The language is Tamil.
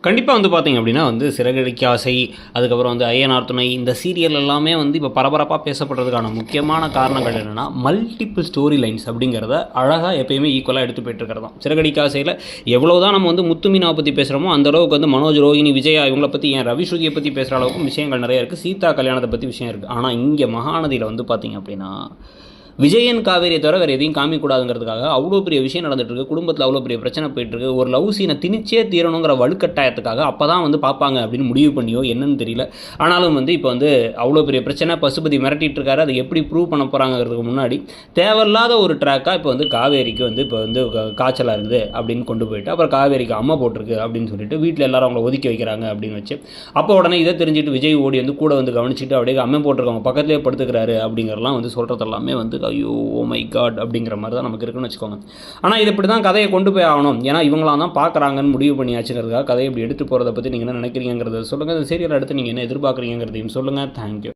கண்டிப்பா வந்து பார்த்தீங்க அப்படின்னா சிறகடிக்க ஆசை, அதுக்கப்புறம் ஐயனார் துணை இந்த சீரியல் எல்லாமே இப்போ பரபரப்பா பேசப்படுறதுக்கான முக்கியமான காரணங்கள் என்னன்னா, மல்டிபிள் ஸ்டோரி லைன்ஸ் அப்படிங்கிறத அழகா எப்பயுமே ஈக்குவலா எடுத்து போயிட்டு இருக்கிறது தான். சிறகடிக்க ஆசையில எவ்வளவுதான் நம்ம முத்து மீனாவை பத்தி பேசுறோமோ, அந்த அளவுக்கு மனோஜ், ரோஹிணி, விஜயா இவங்கள பத்தி ஏன் ரவி ஸ்ருதியை பத்தி பேசுற அளவுக்கு விஷயங்கள் நிறைய இருக்கு. சீதா கல்யாணத்தை பத்தி விஷயம் இருக்கு. ஆனா இங்க மகாநதியில பார்த்தீங்க அப்படின்னா, விஜயன் காவேரியை தவிர வேறு எதையும் காமிக்கூடாதுங்கிறதுக்காக அவ்வளோ பெரிய விஷயம் நடந்துட்டுருக்கு. குடும்பத்தில் அவ்வளோ பெரிய பிரச்சனை போயிட்டுருக்கு. ஒரு லவ் சீனை திணிச்சே தீரணுங்கிற வலுக்கட்டாயத்துக்காக அப்போ தான் பார்ப்பாங்க அப்படின்னு முடிவு பண்ணியோ என்னன்னு தெரியல. ஆனாலும் இப்போ அவ்வளோ பெரிய பிரச்சனை, பசுபதி மிரட்டிட்டு இருக்காரு. அதை எப்படி ப்ரூவ் பண்ண போகிறாங்கிறதுக்கு முன்னாடி தேவையில்லாத ஒரு ட்ராக்காக இப்போ காவேரிக்கு காய்ச்சலாக இருக்குது அப்படின்னு கொண்டு போயிட்டு, அப்புறம் காவேரிக்கு அம்மா போட்டிருக்கு அப்படின்னு சொல்லிட்டு வீட்டில் எல்லாரும் அவங்கள ஒதுக்கி வைக்கிறாங்க அப்படின்னு வச்சு, அப்போ உடனே இதை தெரிஞ்சுட்டு விஜய் ஓடி கூட கவனிச்சுட்டு அப்படியே அம்மா போட்டிருக்கவங்க பக்கத்துலேயே படுத்துக்கிறாரு அப்படிங்கிறலாம் சொல்கிறது எல்லாமே ஐயோ ஓ மை காட் அப்படிங்கிற மாதிரி தான் நமக்கு இருக்குன்னு வச்சுக்கோங்க. ஆனால் இது இப்படி தான் கதையை கொண்டு போய் ஆகணும், ஏன்னா இவங்களாம் தான் பார்க்குறாங்கன்னு முடிவு பண்ணியாச்சுங்கிறதுக்காக கதையை இப்படி எடுத்து போகிறத பற்றி நீங்கள் என்ன நினைக்கிறீங்கிறத சொல்லுங்கள். இந்த சீரியல் அடுத்து நீங்கள் என்ன எதிர்பார்க்குறீங்கிறதையும் சொல்லுங்கள். தேங்க்யூ.